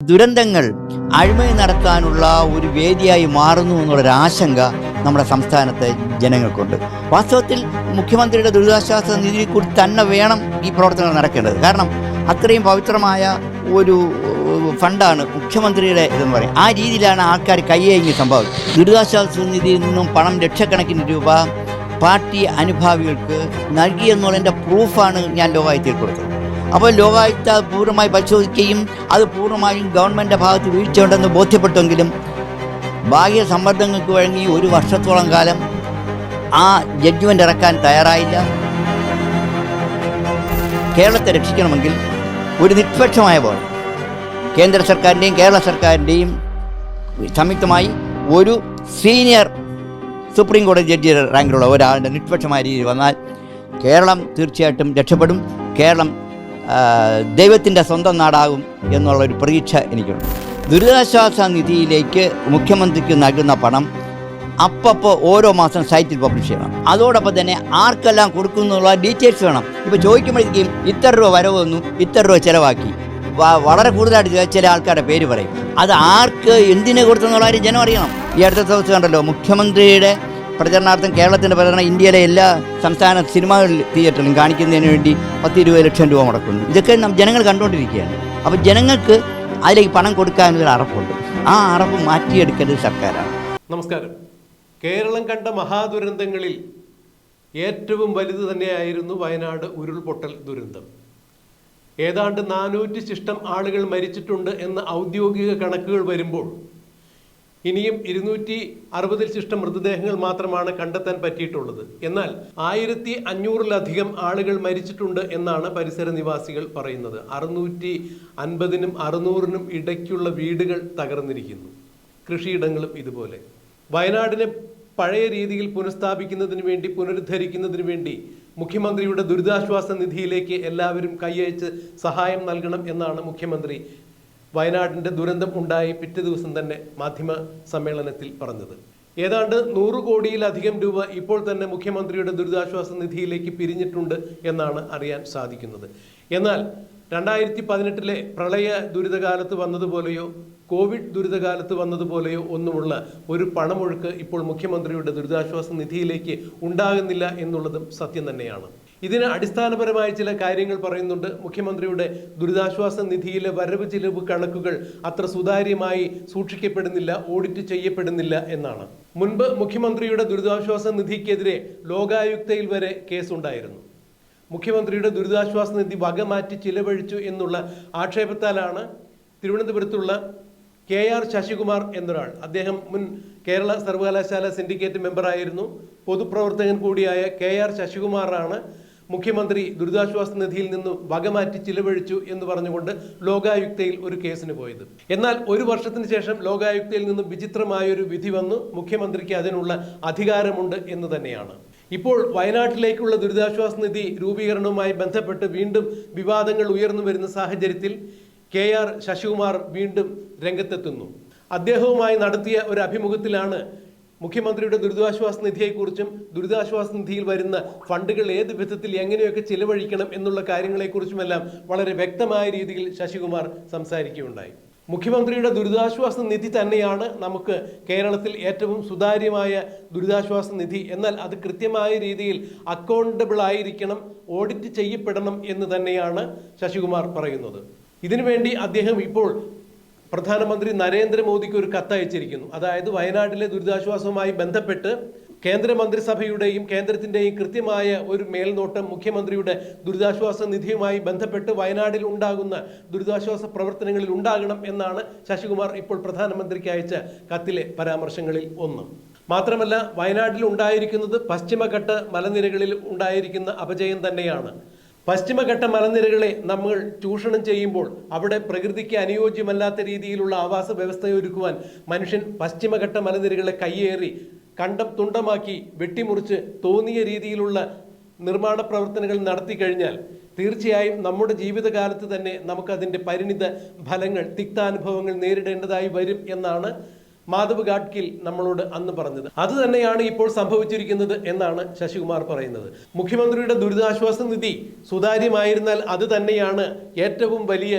ദുരന്തങ്ങൾ അഴിമതി നടത്താനുള്ള ഒരു വേദിയായി മാറുന്നു എന്നുള്ളൊരാശങ്ക നമ്മുടെ സംസ്ഥാനത്തെ ജനങ്ങൾക്കുണ്ട്. വാസ്തവത്തിൽ മുഖ്യമന്ത്രിയുടെ ദുരിതാശ്വാസ നിധിയിൽ കൂടി തന്നെ വേണം ഈ പ്രവർത്തനങ്ങൾ നടക്കേണ്ടത്. കാരണം അത്രയും പവിത്രമായ ഒരു ഫണ്ടാണ് മുഖ്യമന്ത്രിയുടെ ഇതെന്ന് പറയും. ആ രീതിയിലാണ് ആൾക്കാർ കയ്യേങ്ങി സംഭവിച്ചത്. ദുരിതാശ്വാസ നിധിയിൽ നിന്നും പണം ലക്ഷക്കണക്കിന് രൂപ പാർട്ടി അനുഭാവികൾക്ക് നൽകിയെന്നുള്ളതിൻ്റെ പ്രൂഫാണ് ഞാൻ ലോകായുക്തയിൽ കൊടുത്തത്. അപ്പോൾ ലോകായുക്ത പൂർണ്ണമായി പരിശോധിക്കുകയും അത് പൂർണ്ണമായും ഗവൺമെൻറ്റിൻ്റെ ഭാഗത്ത് വീഴ്ചയുണ്ടെന്ന് ബോധ്യപ്പെട്ടെങ്കിലും ബാഹ്യ സമ്മർദ്ദങ്ങൾക്ക് വഴങ്ങി ഒരു വർഷത്തോളം കാലം ആ ജഡ്ജ്മെൻ്റ് ഇറക്കാൻ തയ്യാറായില്ല. കേരളത്തെ രക്ഷിക്കണമെങ്കിൽ ഒരു നിഷ്പക്ഷമായ പോലെ കേന്ദ്ര സർക്കാരിൻ്റെയും കേരള സർക്കാരിൻ്റെയും സംയുക്തമായി ഒരു സീനിയർ സുപ്രീം കോടതി ജഡ്ജി റാങ്കിലുള്ള ഒരാളുടെ നിഷ്പക്ഷമായ രീതിയിൽ വന്നാൽ കേരളം തീർച്ചയായിട്ടും രക്ഷപ്പെടും. കേരളം ദൈവത്തിൻ്റെ സ്വന്തം നാടാകും എന്നുള്ളൊരു പ്രതീക്ഷ എനിക്കുണ്ട്. ദുരിതാശ്വാസ നിധിയിലേക്ക് മുഖ്യമന്ത്രിക്ക് നൽകുന്ന പണം അപ്പോൾ ഓരോ മാസം സൈറ്റിൽ പബ്ലിഷ് ചെയ്യണം. അതോടൊപ്പം തന്നെ ആർക്കെല്ലാം കൊടുക്കുന്നുള്ള ഡീറ്റെയിൽസ് വേണം. ഇപ്പോൾ ചോദിക്കുമ്പോഴേക്കും ഇത്ര രൂപ വരവ് വന്നു, ഇത്ര രൂപ ചിലവാക്കി, വളരെ കൂടുതലായിട്ട് ചില ആൾക്കാരുടെ പേര് പറയും. അത് ആർക്ക് എന്തിനു കൊടുത്തെന്നുള്ള കാര്യം ജനം അറിയണം. ഈ അടുത്ത ദിവസം കണ്ടല്ലോ, മുഖ്യമന്ത്രിയുടെ പ്രചരണാർത്ഥം കേരളത്തിൻ്റെ പ്രചരണം ഇന്ത്യയിലെ എല്ലാ സംസ്ഥാന സിനിമാ തിയേറ്ററിലും കാണിക്കുന്നതിന് വേണ്ടി 10-20 ലക്ഷം രൂപ മുടക്കുന്നു. ഇതൊക്കെ ജനങ്ങൾ കണ്ടുകൊണ്ടിരിക്കുകയാണ്. അപ്പോൾ ജനങ്ങൾക്ക് അതിലേക്ക് പണം കൊടുക്കാനൊരു അറപ്പുണ്ട്. ആ അറപ്പ് മാറ്റിയെടുക്കേണ്ടത് സർക്കാരാണ്. നമസ്കാരം. കേരളം കണ്ട മഹാദുരന്തങ്ങളിൽ ഏറ്റവും വലുത് തന്നെയായിരുന്നു വയനാട് ഉരുൾപൊട്ടൽ ദുരന്തം. ഏതാണ്ട് 400 ശിഷ്ടം ആളുകൾ മരിച്ചിട്ടുണ്ട് എന്ന ഔദ്യോഗിക കണക്കുകൾ വരുമ്പോൾ ഇനിയും 260 ശിഷ്ടം മൃതദേഹങ്ങൾ മാത്രമാണ് കണ്ടെത്താൻ പറ്റിയിട്ടുള്ളത്. എന്നാൽ 1500-ലധികം ആളുകൾ മരിച്ചിട്ടുണ്ട് എന്നാണ് പരിസര നിവാസികൾ പറയുന്നത്. 650-നും 600-നും ഇടയ്ക്കുള്ള വീടുകൾ തകർന്നിരിക്കുന്നു. കൃഷിയിടങ്ങളും ഇതുപോലെ. വയനാടിനെ പഴയ രീതിയിൽ പുനഃസ്ഥാപിക്കുന്നതിന് വേണ്ടി, പുനരുദ്ധരിക്കുന്നതിന് വേണ്ടി മുഖ്യമന്ത്രിയുടെ ദുരിതാശ്വാസ നിധിയിലേക്ക് എല്ലാവരും കൈയച്ച് സഹായം നൽകണം എന്നാണ് മുഖ്യമന്ത്രി വയനാടിൻ്റെ ദുരന്തം ഉണ്ടായി പിറ്റേ ദിവസം തന്നെ മാധ്യമ സമ്മേളനത്തിൽ പറഞ്ഞത്. ഏതാണ്ട് 100 കോടിയിലധികം രൂപ ഇപ്പോൾ തന്നെ മുഖ്യമന്ത്രിയുടെ ദുരിതാശ്വാസ നിധിയിലേക്ക് പിരിഞ്ഞിട്ടുണ്ട് എന്നാണ് അറിയാൻ സാധിക്കുന്നത്. എന്നാൽ 2018-ലെ പ്രളയ ദുരിതകാലത്ത് വന്നതുപോലെയോ കോവിഡ് ദുരിതകാലത്ത് വന്നതുപോലെയോ ഒന്നുമുള്ള ഒരു പണമൊഴുക്ക് ഇപ്പോൾ മുഖ്യമന്ത്രിയുടെ ദുരിതാശ്വാസ നിധിയിലേക്ക് ഉണ്ടാകുന്നില്ല എന്നുള്ളതും സത്യം തന്നെയാണ്. ഇതിന് അടിസ്ഥാനപരമായ ചില കാര്യങ്ങൾ പറയുന്നുണ്ട്. മുഖ്യമന്ത്രിയുടെ ദുരിതാശ്വാസ നിധിയിലെ വരവ് ചിലവ് കണക്കുകൾ അത്ര സുതാര്യമായി സൂക്ഷിക്കപ്പെടുന്നില്ല, ഓഡിറ്റ് ചെയ്യപ്പെടുന്നില്ല എന്നാണ്. മുൻപ് മുഖ്യമന്ത്രിയുടെ ദുരിതാശ്വാസ നിധിക്കെതിരെ ലോകായുക്തയിൽ വരെ കേസുണ്ടായിരുന്നു. മുഖ്യമന്ത്രിയുടെ ദുരിതാശ്വാസ നിധി വകമാറ്റി ചിലവഴിച്ചു എന്നുള്ള ആക്ഷേപത്താലാണ് തിരുവനന്തപുരത്തുള്ള KR ശശികുമാർ എന്നൊരാൾ, അദ്ദേഹം മുൻ കേരള സർവകലാശാല സിൻഡിക്കേറ്റ് മെമ്പറായിരുന്നു, പൊതുപ്രവർത്തകൻ കൂടിയായ KR ശശികുമാറാണ് മുഖ്യമന്ത്രി ദുരിതാശ്വാസ നിധിയിൽ നിന്ന് വകമാറ്റി ചിലവഴിച്ചു എന്ന് പറഞ്ഞുകൊണ്ട് ലോകായുക്തയിൽ ഒരു കേസിന് പോയത്. എന്നാൽ ഒരു വർഷത്തിന് ശേഷം ലോകായുക്തയിൽ നിന്ന് വിചിത്രമായൊരു വിധി വന്നു. മുഖ്യമന്ത്രിക്ക് അതിനുള്ള അധികാരമുണ്ട് എന്ന് തന്നെയാണ്. ഇപ്പോൾ വയനാട്ടിലേക്കുള്ള ദുരിതാശ്വാസ നിധി രൂപീകരണവുമായി ബന്ധപ്പെട്ട് വീണ്ടും വിവാദങ്ങൾ ഉയർന്നു വരുന്ന സാഹചര്യത്തിൽ KR ശശികുമാർ വീണ്ടും രംഗത്തെത്തുന്നു. അദ്ദേഹവുമായി നടത്തിയ ഒരു അഭിമുഖത്തിലാണ് മുഖ്യമന്ത്രിയുടെ ദുരിതാശ്വാസ നിധിയെക്കുറിച്ചും ദുരിതാശ്വാസ നിധിയിൽ വരുന്ന ഫണ്ടുകൾ ഏത് വിധത്തിൽ എങ്ങനെയൊക്കെ ചിലവഴിക്കണം എന്നുള്ള കാര്യങ്ങളെക്കുറിച്ചുമെല്ലാം വളരെ വ്യക്തമായ രീതിയിൽ ശശികുമാർ സംസാരിക്കുകയുണ്ടായി. മുഖ്യമന്ത്രിയുടെ ദുരിതാശ്വാസ നിധി തന്നെയാണ് നമുക്ക് കേരളത്തിൽ ഏറ്റവും സുതാര്യമായ ദുരിതാശ്വാസ നിധി. എന്നാൽ അത് കൃത്യമായ രീതിയിൽ അക്കൗണ്ടബിൾ ആയിരിക്കണം, ഓഡിറ്റ് ചെയ്യപ്പെടണം എന്ന് തന്നെയാണ് ശശികുമാർ പറയുന്നത്. ഇതിനുവേണ്ടി അദ്ദേഹം ഇപ്പോൾ പ്രധാനമന്ത്രി നരേന്ദ്രമോദിക്ക് ഒരു കത്തയച്ചിരിക്കുന്നു. അതായത് വയനാട്ടിലെ ദുരിതാശ്വാസവുമായി ബന്ധപ്പെട്ട് കേന്ദ്രമന്ത്രിസഭയുടെയും കേന്ദ്രത്തിൻ്റെയും കൃത്യമായ ഒരു മേൽനോട്ടം മുഖ്യമന്ത്രിയുടെ ദുരിതാശ്വാസ നിധിയുമായി ബന്ധപ്പെട്ട് വയനാട്ടിൽ ഉണ്ടാകുന്ന ദുരിതാശ്വാസ പ്രവർത്തനങ്ങളിൽ ഉണ്ടാകണം എന്നാണ് ശശികുമാർ ഇപ്പോൾ പ്രധാനമന്ത്രിക്ക് അയച്ച കത്തിലെ പരാമർശങ്ങളിൽ ഒന്ന്. മാത്രമല്ല, വയനാട്ടിൽ ഉണ്ടായിരിക്കുന്നത് പശ്ചിമഘട്ട മലനിരകളിൽ ഉണ്ടായിരിക്കുന്ന അപജയം തന്നെയാണ്. പശ്ചിമഘട്ട മലനിരകളെ നമ്മൾ ചൂഷണം ചെയ്യുമ്പോൾ അവിടെ പ്രകൃതിക്ക് അനുയോജ്യമല്ലാത്ത രീതിയിലുള്ള ആവാസ വ്യവസ്ഥയൊരുക്കുവാൻ മനുഷ്യൻ പശ്ചിമഘട്ട മലനിരകളെ കയ്യേറി കണ്ടം തുണ്ടമാക്കി വെട്ടിമുറിച്ച് തോന്നിയ രീതിയിലുള്ള നിർമ്മാണ പ്രവർത്തനങ്ങൾ നടത്തി കഴിഞ്ഞാൽ തീർച്ചയായും നമ്മുടെ ജീവിതകാലത്ത് തന്നെ നമുക്കതിൻ്റെ പരിണിത ഫലങ്ങൾ, തിക്താനുഭവങ്ങൾ നേരിടേണ്ടതായി വരും എന്നാണ് മാധവ് ഗാഡ്ഗിൽ നമ്മളോട് അന്ന് പറഞ്ഞത്. അത് തന്നെയാണ് ഇപ്പോൾ സംഭവിച്ചിരിക്കുന്നത് എന്നാണ് ശശികുമാർ പറയുന്നത്. മുഖ്യമന്ത്രിയുടെ ദുരിതാശ്വാസ നിധി സുതാര്യമായിരുന്നാൽ അത് തന്നെയാണ് ഏറ്റവും വലിയ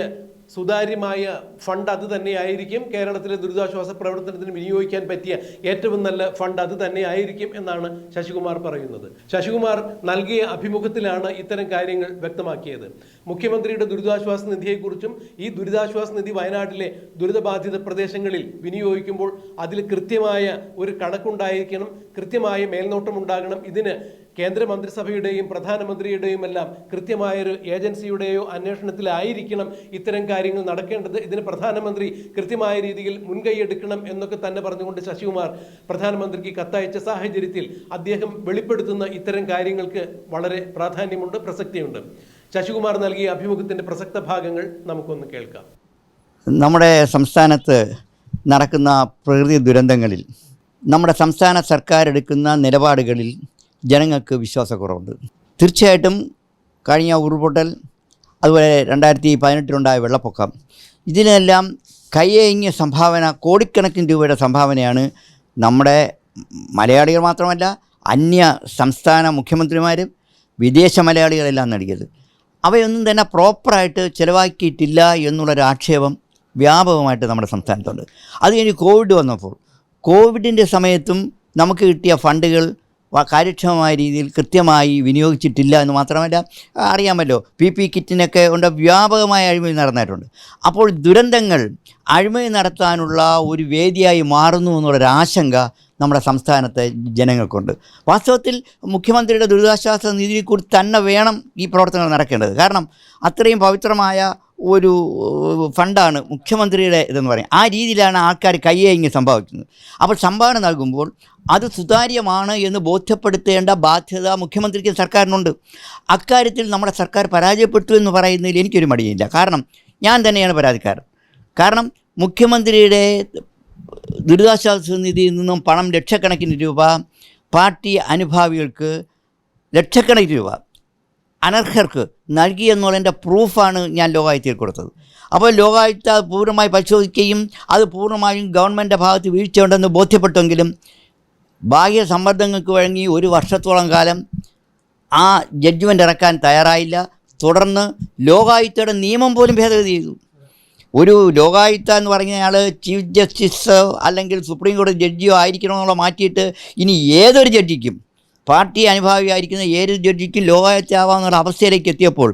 സുതാര്യമായ ഫണ്ട് അത് തന്നെയായിരിക്കും, കേരളത്തിലെ ദുരിതാശ്വാസ പ്രവർത്തനത്തിന് വിനിയോഗിക്കാൻ പറ്റിയ ഏറ്റവും നല്ല ഫണ്ട് അത് തന്നെയായിരിക്കും എന്നാണ് ശശികുമാർ പറയുന്നത്. ശശികുമാർ നൽകിയ അഭിമുഖത്തിലാണ് ഇത്തരം കാര്യങ്ങൾ വ്യക്തമാക്കിയത്. മുഖ്യമന്ത്രിയുടെ ദുരിതാശ്വാസ നിധിയെക്കുറിച്ചും ഈ ദുരിതാശ്വാസ നിധി വയനാട്ടിലെ ദുരിതബാധിത പ്രദേശങ്ങളിൽ വിനിയോഗിക്കുമ്പോൾ അതിൽ കൃത്യമായ ഒരു കണക്കുണ്ടായിരിക്കണം, കൃത്യമായ മേൽനോട്ടം ഉണ്ടാകണം. ഇതിന് കേന്ദ്രമന്ത്രിസഭയുടെയും പ്രധാനമന്ത്രിയുടെയും എല്ലാം കൃത്യമായൊരു ഏജൻസിയുടെയോ അന്വേഷണത്തിലായിരിക്കണം ഇത്തരം കാര്യങ്ങൾ നടക്കേണ്ടത്. ഇതിന് പ്രധാനമന്ത്രി കൃത്യമായ രീതിയിൽ മുൻകൈയെടുക്കണം എന്നൊക്കെ തന്നെ പറഞ്ഞുകൊണ്ട് ശശികുമാർ പ്രധാനമന്ത്രിക്ക് കത്തയച്ച സാഹചര്യത്തിൽ അദ്ദേഹം വെളിപ്പെടുത്തുന്ന ഇത്തരം കാര്യങ്ങൾക്ക് വളരെ പ്രാധാന്യമുണ്ട്, പ്രസക്തിയുണ്ട്. ശശികുമാർ നൽകിയ അഭിമുഖത്തിൻ്റെ പ്രസക്ത ഭാഗങ്ങൾ നമുക്കൊന്ന് കേൾക്കാം. നമ്മുടെ സംസ്ഥാനത്ത് നടക്കുന്ന പ്രകൃതി ദുരന്തങ്ങളിൽ നമ്മുടെ സംസ്ഥാന സർക്കാർ എടുക്കുന്ന നിലപാടുകളിൽ ജനങ്ങൾക്ക് വിശ്വാസക്കുറവുണ്ട്. തീർച്ചയായിട്ടും കഴിഞ്ഞ ഉരുൾപൊട്ടൽ, അതുപോലെ 2018 വെള്ളപ്പൊക്കം, ഇതിനെല്ലാം കയ്യേങ്ങിയ സംഭാവന, കോടിക്കണക്കിന് രൂപയുടെ സംഭാവനയാണ് നമ്മുടെ മലയാളികൾ മാത്രമല്ല അന്യ സംസ്ഥാന മുഖ്യമന്ത്രിമാരും വിദേശ മലയാളികളെല്ലാം നൽകിയത്. അവയൊന്നും തന്നെ പ്രോപ്പറായിട്ട് ചിലവാക്കിയിട്ടില്ല എന്നുള്ളൊരു ആക്ഷേപം വ്യാപകമായിട്ട് നമ്മുടെ സംസ്ഥാനത്തുണ്ട്. അത് കഴിഞ്ഞ് കോവിഡ് വന്നപ്പോൾ കോവിഡിൻ്റെ സമയത്തും നമുക്ക് കിട്ടിയ ഫണ്ടുകൾ കാര്യക്ഷമമായ രീതിയിൽ കൃത്യമായി വിനിയോഗിച്ചിട്ടില്ല എന്ന് മാത്രമല്ല, അറിയാമല്ലോ PP കിറ്റിനൊക്കെ കൊണ്ട് വ്യാപകമായ അഴിമതി നടന്നിട്ടുണ്ട്. അപ്പോൾ ദുരന്തങ്ങൾ അഴിമതി നടത്താനുള്ള ഒരു വേദിയായി മാറുന്നു എന്നുള്ളൊരാശങ്ക നമ്മുടെ സംസ്ഥാനത്തെ ജനങ്ങൾക്കുണ്ട്. വാസ്തവത്തിൽ മുഖ്യമന്ത്രിയുടെ ദുരിതാശ്വാസ നിധിയെക്കുറിച്ച് തന്നെ വേണം ഈ പ്രവർത്തനങ്ങൾ നടക്കേണ്ടത്. കാരണം അത്രയും പവിത്രമായ ഒരു ഫണ്ടാണ് മുഖ്യമന്ത്രിയുടെ ഇതെന്ന് പറയും. ആ രീതിയിലാണ് ആൾക്കാർ കയ്യേങ്ങി സംഭവിക്കുന്നത്. അപ്പോൾ സംഭാവന നൽകുമ്പോൾ അത് സുതാര്യമാണ് എന്ന് ബോധ്യപ്പെടുത്തേണ്ട ബാധ്യത മുഖ്യമന്ത്രിക്ക് സർക്കാരിനുണ്ട്. അക്കാര്യത്തിൽ നമ്മുടെ സർക്കാർ പരാജയപ്പെട്ടു എന്ന് പറയുന്നതിൽ എനിക്കൊരു മടിയില്ല. കാരണം ഞാൻ തന്നെയാണ് പരാതിക്കാരൻ. കാരണം മുഖ്യമന്ത്രിയുടെ ദുരിതാശ്വാസ നിധിയിൽ നിന്നും പണം ലക്ഷക്കണക്കിന് രൂപ പാർട്ടി അനുഭാവികൾക്ക്, ലക്ഷക്കണക്കിന് രൂപ അനർഹർക്ക് നൽകിയെന്നുള്ളതിൻ്റെ പ്രൂഫാണ് ഞാൻ ലോകായുക്തയിൽ കൊടുത്തത്. അപ്പോൾ ലോകായുക്ത പൂർണ്ണമായി പരിശോധിക്കുകയും അത് പൂർണ്ണമായും ഗവൺമെൻറ്റിൻ്റെ ഭാഗത്ത് വീഴ്ചയുണ്ടെന്ന് ബോധ്യപ്പെട്ടെങ്കിലും ബാഹ്യ സമ്മർദ്ദങ്ങൾക്ക് വഴങ്ങി 1 വർഷത്തോളം കാലം ആ ജഡ്ജ്മെൻ്റ് ഇറക്കാൻ തയ്യാറായില്ല. തുടർന്ന് ലോകായുക്തയുടെ നിയമം പോലും ഭേദഗതി ചെയ്തു. ഒരു ലോകായുക്ത എന്ന് പറഞ്ഞാൽ ചീഫ് ജസ്റ്റിസോ അല്ലെങ്കിൽ സുപ്രീം കോടതി ജഡ്ജിയോ ആയിരിക്കണമെന്നുള്ള മാറ്റിയിട്ട് ഇനി ഏതൊരു ജഡ്ജിക്കും, പാർട്ടി അനുഭാവിയായിരിക്കുന്ന ഏതൊരു ജഡ്ജിക്കും ലോകായുക്തയാവാമെന്നുള്ള അവസ്ഥയിലേക്ക് എത്തിയപ്പോൾ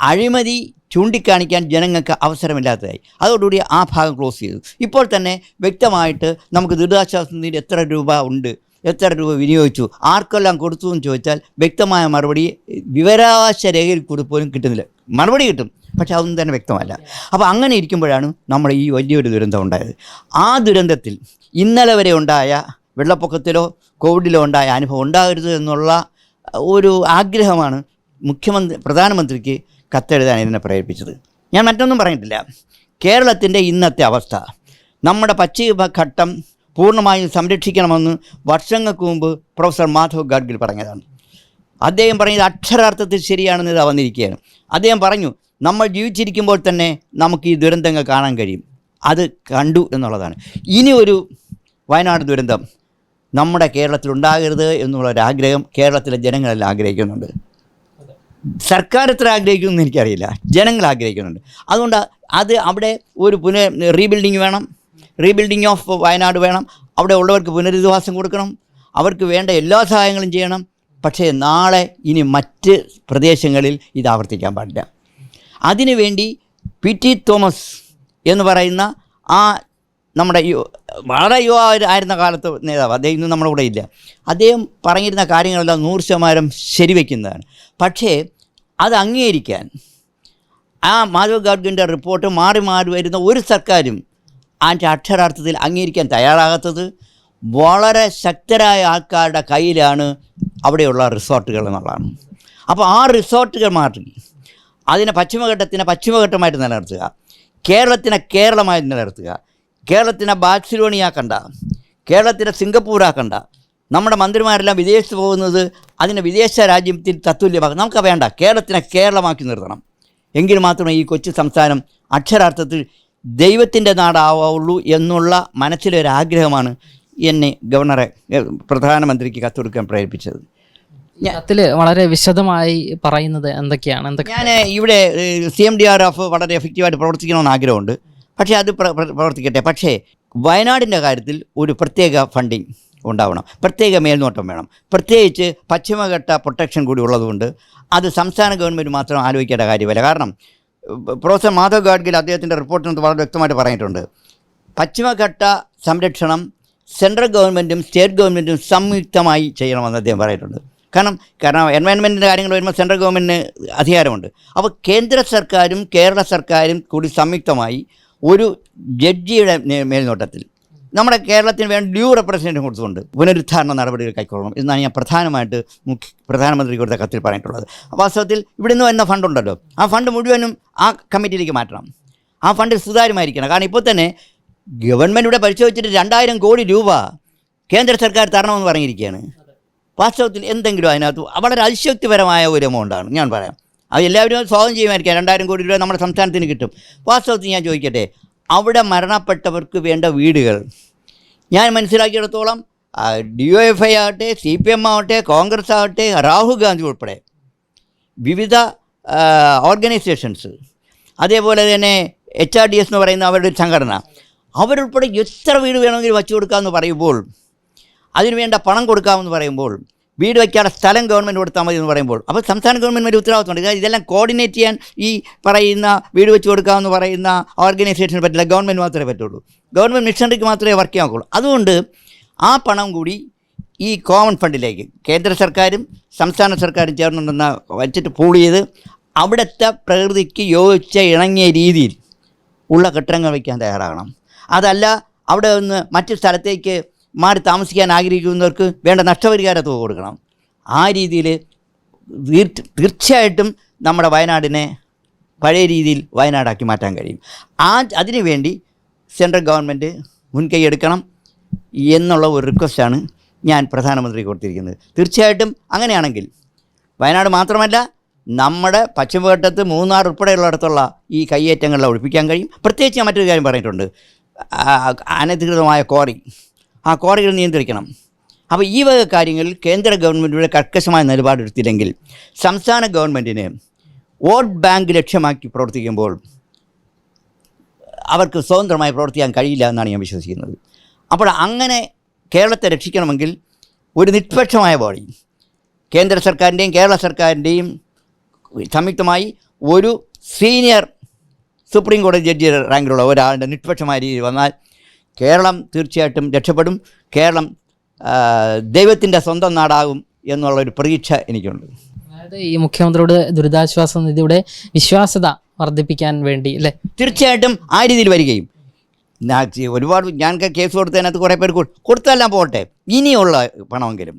അഴിമതി ചൂണ്ടിക്കാണിക്കാൻ ജനങ്ങൾക്ക് അവസരമില്ലാത്തതായി. അതോടുകൂടി ആ ഭാഗം ക്ലോസ് ചെയ്തു. ഇപ്പോൾ തന്നെ വ്യക്തമായിട്ട് നമുക്ക് ദുരിതാശ്വാസ നിധിയിൽ എത്ര രൂപ ഉണ്ട്, എത്ര രൂപ വിനിയോഗിച്ചു, ആർക്കെല്ലാം കൊടുത്തു എന്ന് ചോദിച്ചാൽ വ്യക്തമായ മറുപടി വിവരാവകാശ രേഖയിൽ കൂടി പോലും കിട്ടുന്നില്ല. മറുപടി കിട്ടും, പക്ഷെ അതൊന്നും തന്നെ വ്യക്തമല്ല. അപ്പോൾ അങ്ങനെ ഇരിക്കുമ്പോഴാണ് നമ്മുടെ ഈ വലിയൊരു ദുരന്തം ഉണ്ടായത്. ആ ദുരന്തത്തിൽ ഇന്നലെ വരെ ഉണ്ടായ വെള്ളപ്പൊക്കത്തിലോ കോവിഡിലോ ഉണ്ടായ അനുഭവം ഉണ്ടാകരുത് എന്നുള്ള ഒരു ആഗ്രഹമാണ് പ്രധാനമന്ത്രിക്ക് കത്തെഴുതാൻ എന്നെ പ്രേരിപ്പിച്ചത്. ഞാൻ മറ്റൊന്നും പറഞ്ഞിട്ടില്ല. കേരളത്തിൻ്റെ ഇന്നത്തെ അവസ്ഥ, നമ്മുടെ പശ്ചിമഘട്ടം പൂർണ്ണമായും സംരക്ഷിക്കണമെന്ന് വർഷങ്ങൾക്ക് മുമ്പ് പ്രൊഫസർ മാധവ് ഗാഡ്ഗിൽ പറഞ്ഞതാണ്. അദ്ദേഹം പറഞ്ഞത് അക്ഷരാർത്ഥത്തിൽ ശരിയാണെന്ന് ഇതാ വന്നിരിക്കുകയാണ്. അദ്ദേഹം പറഞ്ഞു, നമ്മൾ ജീവിച്ചിരിക്കുമ്പോൾ തന്നെ നമുക്ക് ഈ ദുരന്തങ്ങൾ കാണാൻ കഴിയും. അത് കണ്ടു എന്നുള്ളതാണ്. ഇനി ഒരു വയനാട് ദുരന്തം നമ്മുടെ കേരളത്തിൽ ഉണ്ടാകരുത് എന്നുള്ളൊരാഗ്രഹം കേരളത്തിലെ ജനങ്ങളെല്ലാം ആഗ്രഹിക്കുന്നുണ്ട്. സർക്കാർ എത്ര ആഗ്രഹിക്കുമെന്ന് എനിക്കറിയില്ല, ജനങ്ങൾ ആഗ്രഹിക്കുന്നുണ്ട്. അതുകൊണ്ട് അവിടെ ഒരു റീബിൽഡിങ് വേണം, റീബിൽഡിങ് ഓഫ് വയനാട് വേണം. അവിടെ ഉള്ളവർക്ക് പുനരധിവാസം കൊടുക്കണം, അവർക്ക് വേണ്ട എല്ലാ സഹായങ്ങളും ചെയ്യണം. പക്ഷേ നാളെ ഇനി മറ്റ് പ്രദേശങ്ങളിൽ ഇത് ആവർത്തിക്കാൻ പാടില്ല. അതിനുവേണ്ടി PT തോമസ് എന്ന് പറയുന്ന ആ നമ്മുടെ വളരെ യുവായിരുന്ന കാലത്ത് നേതാവ്, അദ്ദേഹം ഇന്നും നമ്മുടെ കൂടെ ഇല്ല, അദ്ദേഹം പറഞ്ഞിരുന്ന കാര്യങ്ങളെല്ലാം 100% ശരിവെക്കുന്നതാണ്. പക്ഷേ അത് അംഗീകരിക്കാൻ ആ മാധവ് ഗാഡ്ഗിൻ്റെ റിപ്പോർട്ട് മാറി വരുന്ന ഒരു സർക്കാരും അതിൻ്റെ അക്ഷരാർത്ഥത്തിൽ അംഗീകരിക്കാൻ തയ്യാറാകാത്തത് വളരെ ശക്തരായ ആൾക്കാരുടെ കയ്യിലാണ് അവിടെയുള്ള റിസോർട്ടുകൾ എന്നുള്ളതാണ്. അപ്പോൾ ആ റിസോർട്ടുകൾ മാറ്റി അതിനെ പശ്ചിമഘട്ടമായിട്ട് നിലനിർത്തുക, കേരളത്തിനെ കേരളമായി നിലനിർത്തുക, കേരളത്തിനെ ബാഴ്സലോണിയാക്കണ്ട, കേരളത്തിനെ സിംഗപ്പൂരാക്കണ്ട. നമ്മുടെ മന്ത്രിമാരെല്ലാം വിദേശത്ത് പോകുന്നത് അതിനെ വിദേശ രാജ്യത്തിൽ തത്തുല്യമാക്കും. നമുക്ക് വേണ്ട, കേരളത്തിനെ കേരളമാക്കി നിർത്തണം. എങ്കിൽ മാത്രമേ ഈ കൊച്ചു സംസ്ഥാനം അക്ഷരാർത്ഥത്തിൽ ദൈവത്തിൻ്റെ നാടാവുള്ളൂ എന്നുള്ള മനസ്സിലൊരാഗ്രഹമാണ് എന്നെ പ്രധാനമന്ത്രിക്ക് കത്തുകൊടുക്കാൻ പ്രേരിപ്പിച്ചത്. അതിൽ വളരെ വിശദമായി പറയുന്നത് എന്തൊക്കെയാണ്? ഞാൻ ഇവിടെ CMDRF വളരെ എഫക്റ്റീവായിട്ട് പ്രവർത്തിക്കണമെന്ന് ആഗ്രഹമുണ്ട്. പക്ഷേ അത് പ്രവർത്തിക്കട്ടെ. പക്ഷേ വയനാടിൻ്റെ കാര്യത്തിൽ ഒരു പ്രത്യേക ഫണ്ടിങ് ഉണ്ടാവണം, പ്രത്യേക മേൽനോട്ടം വേണം. പ്രത്യേകിച്ച് പശ്ചിമഘട്ട പ്രൊട്ടക്ഷൻ കൂടി ഉള്ളതുകൊണ്ട് അത് സംസ്ഥാന ഗവൺമെൻറ് മാത്രം ആലോചിക്കേണ്ട കാര്യമല്ല. കാരണം പ്രൊഫസർ മാധവ് ഗാഡ്ഗിൽ അദ്ദേഹത്തിൻ്റെ റിപ്പോർട്ടിനകത്ത് വളരെ വ്യക്തമായിട്ട് പറഞ്ഞിട്ടുണ്ട്, പശ്ചിമഘട്ട സംരക്ഷണം സെൻട്രൽ ഗവൺമെൻറ്റും സ്റ്റേറ്റ് ഗവൺമെൻറ്റും സംയുക്തമായി ചെയ്യണമെന്ന് അദ്ദേഹം പറഞ്ഞിട്ടുണ്ട്. കാരണം എൻവയൺമെൻറ്റിൻ്റെ കാര്യങ്ങൾ വരുമ്പോൾ സെൻട്രൽ ഗവൺമെൻറ്റിന് അധികാരമുണ്ട്. അപ്പോൾ കേന്ദ്ര സർക്കാരും കേരള സർക്കാരും കൂടി സംയുക്തമായി ഒരു ജഡ്ജിയുടെ മേൽനോട്ടത്തിൽ നമ്മുടെ കേരളത്തിന് വേണ്ട ഡ്യൂ റെപ്രസെൻറ്റേഷൻ കൊടുത്തുകൊണ്ട് പുനരുദ്ധാരണ നടപടികൾ കൈക്കൊള്ളണം എന്നാണ് ഞാൻ പ്രധാനമായിട്ട് പ്രധാനമന്ത്രി കൊടുത്ത കത്തിൽ പറഞ്ഞിട്ടുള്ളത്. വാസ്തവത്തിൽ ഇവിടെ നിന്ന് വരുന്ന ഫണ്ടുണ്ടല്ലോ, ആ ഫണ്ട് മുഴുവനും ആ കമ്മിറ്റിയിലേക്ക് മാറ്റണം. ആ ഫണ്ട് സുതാര്യമായിരിക്കണം. കാരണം ഇപ്പോൾ തന്നെ ഗവൺമെൻറ് ഇവിടെ പരിശോധിച്ചിട്ട് 2000 കോടി രൂപ കേന്ദ്ര സർക്കാർ തരണമെന്ന് പറഞ്ഞിരിക്കുകയാണ്. വാസ്തവത്തിൽ എന്തെങ്കിലും അതിനകത്ത് വളരെ അതിശക്തിപരമായ ഒരു എമൗണ്ടാണ്. ഞാൻ പറയാം, അത് എല്ലാവരും സ്വാഗതം ചെയ്യുമായിരിക്കാം. 2000 കോടി രൂപ നമ്മുടെ സംസ്ഥാനത്തിന് കിട്ടും. വാസ്തവത്തിൽ ഞാൻ ചോദിക്കട്ടെ, അവിടെ മരണപ്പെട്ടവർക്ക് വേണ്ട വീടുകൾ ഞാൻ മനസ്സിലാക്കിയിടത്തോളം DYFI ആകട്ടെ, CPM ആകട്ടെ, കോൺഗ്രസ് ആകട്ടെ, രാഹുൽ ഗാന്ധി ഉൾപ്പെടെ വിവിധ ഓർഗനൈസേഷൻസ്, അതേപോലെ തന്നെ HRDS എന്ന് പറയുന്ന അവരുടെ ഒരു സംഘടന, അവരുൾപ്പെടെ എത്ര വീട് വേണമെങ്കിലും വച്ചു കൊടുക്കാമെന്ന് പറയുമ്പോൾ, അതിനുവേണ്ട പണം കൊടുക്കാമെന്ന് പറയുമ്പോൾ, വീട് വയ്ക്കാനുള്ള സ്ഥലം ഗവൺമെൻറ് കൊടുത്താൽ മതി എന്ന് പറയുമ്പോൾ, അപ്പോൾ സംസ്ഥാന ഗവൺമെൻറ് ഉത്തരവാദിത്തമുണ്ട്. ഇതെല്ലാം കോർഡിനേറ്റ് ചെയ്യാൻ ഈ പറയുന്ന വീട് വെച്ച് കൊടുക്കാമെന്ന് പറയുന്ന ഓർഗനൈസേഷന് പറ്റില്ല, ഗവൺമെൻറ് മാത്രമേ പറ്റുള്ളൂ. ഗവൺമെൻറ് മിഷണറിക്ക് മാത്രമേ വർക്ക് ചെയ്യാൻ ഒക്കുള്ളൂ. അതുകൊണ്ട് ആ പണം കൂടി ഈ കോമൺ ഫണ്ടിലേക്ക് കേന്ദ്ര സർക്കാരും സംസ്ഥാന സർക്കാരും ചേർന്നുണ്ടെന്ന് വച്ചിട്ട് പൂൾ ചെയ്ത് അവിടുത്തെ പ്രകൃതിക്ക് യോജിച്ച ഇണങ്ങിയ രീതിയിൽ ഉള്ള കെട്ടിടങ്ങൾ വയ്ക്കാൻ തയ്യാറാകണം. അതല്ല അവിടെ നിന്ന് മറ്റു സ്ഥലത്തേക്ക് മാറി താമസിക്കാൻ ആഗ്രഹിക്കുന്നവർക്ക് വേണ്ട നഷ്ടപരിഹാര തുക കൊടുക്കണം. ആ രീതിയിൽ തീർച്ചയായിട്ടും നമ്മുടെ വയനാടിനെ പഴയ രീതിയിൽ വയനാടാക്കി മാറ്റാൻ കഴിയും. അതിനുവേണ്ടി സെൻട്രൽ ഗവൺമെൻറ് മുൻകൈ എടുക്കണം എന്നുള്ള ഒരു റിക്വസ്റ്റാണ് ഞാൻ പ്രധാനമന്ത്രി കൊടുത്തിരിക്കുന്നത്. തീർച്ചയായിട്ടും അങ്ങനെയാണെങ്കിൽ വയനാട് മാത്രമല്ല, നമ്മുടെ പശ്ചിമഘട്ടത്ത് മൂന്നാർ ഉൾപ്പെടെയുള്ളിടത്തുള്ള ഈ കയ്യേറ്റങ്ങളെ ഒഴിപ്പിക്കാൻ കഴിയും. പ്രത്യേകിച്ച് ഞാൻ മറ്റൊരു കാര്യം പറഞ്ഞിട്ടുണ്ട്, അനധികൃതമായ ക്വാറി, ആ ക്വാറികൾ നിയന്ത്രിക്കണം. അപ്പോൾ ഈ വക കാര്യങ്ങളിൽ കേന്ദ്ര ഗവൺമെൻറ്റിയുടെ കർക്കശമായ നിലപാടെടുത്തില്ലെങ്കിൽ സംസ്ഥാന ഗവൺമെൻറ്റിന് വോട്ട് ബാങ്ക് ലക്ഷ്യമാക്കി പ്രവർത്തിക്കുമ്പോൾ അവർക്ക് സ്വതന്ത്രമായി പ്രവർത്തിക്കാൻ കഴിയില്ല എന്നാണ് ഞാൻ വിശ്വസിക്കുന്നത്. അപ്പോൾ അങ്ങനെ കേരളത്തെ രക്ഷിക്കണമെങ്കിൽ ഒരു നിഷ്പക്ഷമായ ബോഡി, കേന്ദ്ര സർക്കാരിൻ്റെയും കേരള സർക്കാരിൻ്റെയും സംയുക്തമായി ഒരു സീനിയർ സുപ്രീം കോടതി ജഡ്ജി റാങ്കിലുള്ള ഒരാളുടെ നിഷ്പക്ഷമായ രീതിയിൽ വന്നാൽ കേരളം തീർച്ചയായിട്ടും രക്ഷപ്പെടും. കേരളം ദൈവത്തിൻ്റെ സ്വന്തം നാടാകും എന്നുള്ളൊരു പ്രതീക്ഷ എനിക്കുണ്ട്. അതായത് ഈ മുഖ്യമന്ത്രിയുടെ ദുരിതാശ്വാസ നിധിയുടെ വിശ്വാസ്യത വർദ്ധിപ്പിക്കാൻ വേണ്ടി അല്ലേ? തീർച്ചയായിട്ടും ആ രീതിയിൽ വരികയും ഒരുപാട് ഞാൻ കേസ് കൊടുത്തതിനകത്ത് കുറേ പേർ കൊടുത്തെല്ലാം പോകട്ടെ, ഇനിയുള്ള പണമെങ്കിലും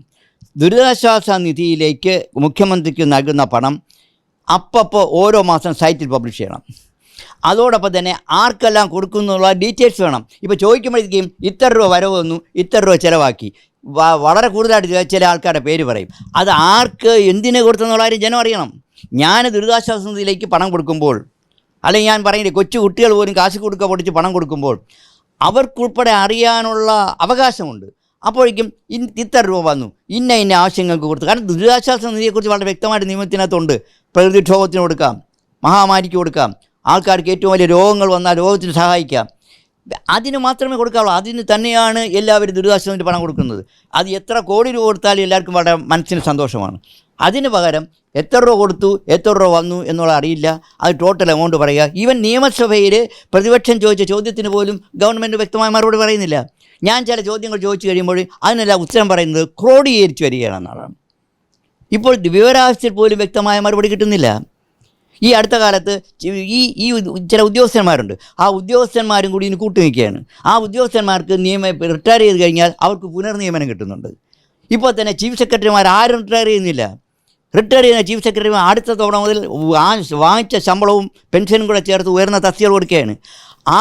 ദുരിതാശ്വാസ നിധിയിലേക്ക് മുഖ്യമന്ത്രിക്ക് നൽകുന്ന പണം അപ്പോൾ ഓരോ മാസം സൈറ്റിൽ പബ്ലിഷ് ചെയ്യണം. അതോടൊപ്പം തന്നെ ആർക്കെല്ലാം കൊടുക്കുന്നുള്ള ഡീറ്റെയിൽസ് വേണം. ഇപ്പോൾ ചോദിക്കുമ്പോഴേക്കും ഇത്ര രൂപ വരവ് വന്നു, ഇത്ര രൂപ ചിലവാക്കി, വളരെ കൂടുതലായിട്ട് ചില ആൾക്കാരുടെ പേര് പറയും. അത് ആർക്ക് എന്തിനു കൊടുത്തെന്നുള്ള കാര്യം ജനം അറിയണം. ഞാൻ ദുരിതാശ്വാസ നിധിയിലേക്ക് പണം കൊടുക്കുമ്പോൾ, അല്ലെങ്കിൽ ഞാൻ പറയുന്നത് കൊച്ചു കുട്ടികൾ പോലും കാശ് കൊടുക്കുക പൊടിച്ച് പണം കൊടുക്കുമ്പോൾ അവർക്കുൾപ്പെടെ അറിയാനുള്ള അവകാശമുണ്ട്. അപ്പോഴേക്കും ഇത്ര രൂപ വന്നു, ഇന്ന ആവശ്യങ്ങൾക്ക് കൊടുത്തു. കാരണം ദുരിതാശ്വാസ നിധിയെക്കുറിച്ച് വളരെ വ്യക്തമായിട്ട് നിയമത്തിനകത്തുണ്ട്. പ്രകൃതിക്ഷോഭത്തിന് കൊടുക്കാം, മഹാമാരിക്ക് കൊടുക്കാം, ആൾക്കാർക്ക് ഏറ്റവും വലിയ രോഗങ്ങൾ വന്നാൽ രോഗത്തിന് സഹായിക്കാം. അതിന് മാത്രമേ കൊടുക്കാവുള്ളൂ. അതിന് തന്നെയാണ് എല്ലാവരും ദുരിതാശ്വാസത്തിന് പണം കൊടുക്കുന്നത്. അത് എത്ര കോടി രൂപ കൊടുത്താലും എല്ലാവർക്കും വളരെ മനസ്സിന് സന്തോഷമാണ്. അതിന് പകരം എത്ര രൂപ കൊടുത്തു, എത്ര രൂപ വന്നു എന്നുള്ള അറിയില്ല. അത് ടോട്ടൽ എമൗണ്ട് പറയുക. ഈവൻ നിയമസഭയിൽ പ്രതിപക്ഷം ചോദിച്ച ചോദ്യത്തിന് പോലും ഗവൺമെൻറ് വ്യക്തമായ മറുപടി പറയുന്നില്ല. ഞാൻ ചില ചോദ്യങ്ങൾ ചോദിച്ചു കഴിയുമ്പോൾ അതിനെല്ലാം ഉത്തരം പറയുന്നത് ക്രോഡീകരിച്ച് വരികയാണെന്നാണ്. ഇപ്പോൾ വിവരാവസ്ഥയിൽ പോലും വ്യക്തമായ മറുപടി കിട്ടുന്നില്ല. ഈ അടുത്ത കാലത്ത് ഈ ചില ഉദ്യോഗസ്ഥന്മാരുണ്ട്, ആ ഉദ്യോഗസ്ഥന്മാരും കൂടി ഇനി കൂട്ടുനിൽക്കുകയാണ്. ആ ഉദ്യോഗസ്ഥന്മാർക്ക് റിട്ടയർ ചെയ്ത് കഴിഞ്ഞാൽ അവർക്ക് പുനർനിയമനം കിട്ടുന്നുണ്ട്. ഇപ്പോൾ തന്നെ ചീഫ് സെക്രട്ടറിമാർ ആരും റിട്ടയർ ചെയ്യുന്നില്ല. റിട്ടയർ ചെയ്യുന്ന ചീഫ് സെക്രട്ടറിമാർ അടുത്ത തവണ മുതൽ വാങ്ങിച്ച ശമ്പളവും പെൻഷനും കൂടെ ചേർത്ത് ഉയർന്ന തസ്തികകൾ കൊടുക്കുകയാണ്.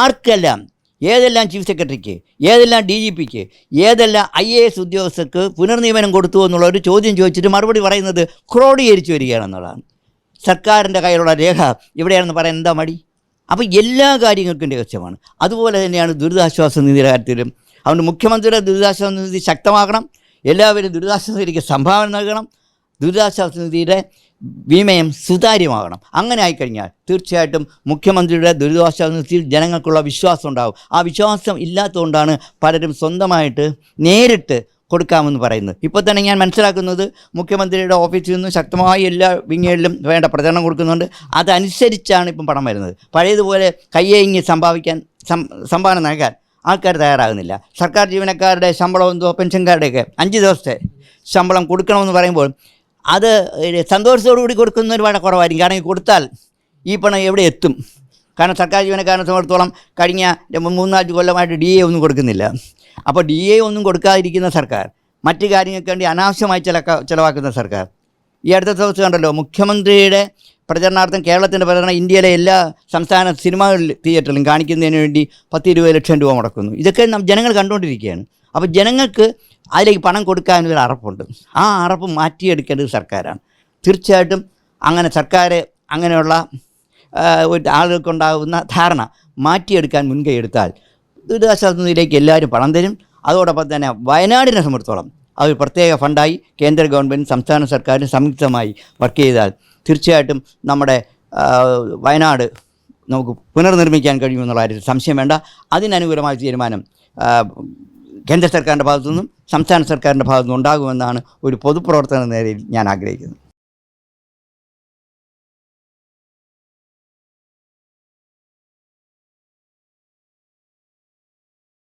ആർക്കെല്ലാം, ഏതെല്ലാം ചീഫ് സെക്രട്ടറിക്ക്, ഏതെല്ലാം DGPക്ക്, ഏതെല്ലാം IAS ഉദ്യോഗസ്ഥർക്ക് പുനർനിയമനം കൊടുത്തു എന്നുള്ള ഒരു ചോദ്യം ചോദിച്ചിട്ട് മറുപടി പറയുന്നത് ക്രോഡീകരിച്ച് വരികയാണെന്നുള്ളതാണ്. സർക്കാരിൻ്റെ കയ്യിലുള്ള രേഖ ഇവിടെയാണെന്ന് പറയാൻ എന്താ മടി? അപ്പോൾ എല്ലാ കാര്യങ്ങൾക്കും രഹസ്യമാണ്. അതുപോലെ തന്നെയാണ് ദുരിതാശ്വാസ നിധിയുടെ കാര്യത്തിലും. അതുകൊണ്ട് മുഖ്യമന്ത്രിയുടെ ദുരിതാശ്വാസ നിധി ശക്തമാക്കണം. എല്ലാവരും ദുരിതാശ്വാസ നിധിക്ക് സംഭാവന നൽകണം. ദുരിതാശ്വാസ നിധിയുടെ വിനിമയം സുതാര്യമാകണം. അങ്ങനെ ആയിക്കഴിഞ്ഞാൽ തീർച്ചയായിട്ടും മുഖ്യമന്ത്രിയുടെ ദുരിതാശ്വാസ നിധിയിൽ ജനങ്ങൾക്കുള്ള വിശ്വാസം ഉണ്ടാകും. ആ വിശ്വാസം ഇല്ലാത്തതുകൊണ്ടാണ് പലരും സ്വന്തമായിട്ട് നേരിട്ട് കൊടുക്കാമെന്ന് പറയുന്നത്. ഇപ്പോൾ തന്നെ ഞാൻ മനസ്സിലാക്കുന്നത് മുഖ്യമന്ത്രിയുടെ ഓഫീസിൽ നിന്നും ശക്തമായി എല്ലാ വിങ്ങകളിലും വേണ്ട പ്രചരണം കൊടുക്കുന്നുണ്ട്. അതനുസരിച്ചാണ് ഇപ്പം പണം വരുന്നത്. പഴയതുപോലെ കയ്യേങ്ങി സംഭാവന നൽകാൻ ആൾക്കാർ തയ്യാറാകുന്നില്ല. സർക്കാർ ജീവനക്കാരുടെ ശമ്പളം എന്തോ പെൻഷൻകാരുടെയൊക്കെ 5 ദിവസത്തെ ശമ്പളം കൊടുക്കണമെന്ന് പറയുമ്പോൾ അത് സന്തോഷത്തോടു കൂടി കൊടുക്കുന്ന ഒരുപാട് കുറവായിരിക്കും. കാരണം കൊടുത്താൽ ഈ പണം എവിടെ എത്തും? കാരണം സർക്കാർ ജീവനക്കാരനെ സംബന്ധിച്ചിടത്തോളം കഴിഞ്ഞ 3-4 കൊല്ലമായിട്ട് DA ഒന്നും കൊടുക്കുന്നില്ല. അപ്പോൾ DA ഒന്നും കൊടുക്കാതിരിക്കുന്ന സർക്കാർ, മറ്റു കാര്യങ്ങൾക്ക് വേണ്ടി അനാവശ്യമായി ചിലവാക്കുന്ന സർക്കാർ. ഈ അടുത്ത ദിവസം കണ്ടല്ലോ, മുഖ്യമന്ത്രിയുടെ പ്രചരണാർത്ഥം കേരളത്തിൻ്റെ പ്രചരണം ഇന്ത്യയിലെ എല്ലാ സംസ്ഥാന സിനിമകളിൽ തിയേറ്ററിലും കാണിക്കുന്നതിന് വേണ്ടി 10-20 ലക്ഷം രൂപ മുടക്കുന്നു. ഇതൊക്കെ ജനങ്ങൾ കണ്ടുകൊണ്ടിരിക്കുകയാണ്. അപ്പോൾ ജനങ്ങൾക്ക് അതിലേക്ക് പണം കൊടുക്കാനൊരു അറപ്പുണ്ട്. ആ അറപ്പ് മാറ്റിയെടുക്കേണ്ടത് സർക്കാരാണ്. തീർച്ചയായിട്ടും അങ്ങനെ സർക്കാർ അങ്ങനെയുള്ള ആളുകൾക്കുണ്ടാകുന്ന ധാരണ മാറ്റിയെടുക്കാൻ മുൻകൈ എടുത്താൽ ദുരിതാശ്വാസ നിധിയിലേക്ക് എല്ലാവരും പണം തരും. അതോടൊപ്പം തന്നെ വയനാടിനെ സംബന്ധിച്ചിടത്തോളം അതൊരു പ്രത്യേക ഫണ്ടായി കേന്ദ്ര ഗവൺമെൻറ് സംസ്ഥാന സർക്കാരും സംയുക്തമായി വർക്ക് ചെയ്താൽ തീർച്ചയായിട്ടും നമ്മുടെ വയനാട് നമുക്ക് പുനർനിർമ്മിക്കാൻ കഴിയുമെന്നുള്ള കാര്യത്തിൽ സംശയം വേണ്ട. അതിനനുകൂലമായ തീരുമാനം കേന്ദ്ര സർക്കാരിൻ്റെ ഭാഗത്തു നിന്നും സംസ്ഥാന സർക്കാരിൻ്റെ ഭാഗത്തു നിന്നും ഉണ്ടാകുമെന്നാണ് ഒരു പൊതുപ്രവർത്തന നിലയിൽ ഞാൻ ആഗ്രഹിക്കുന്നത്.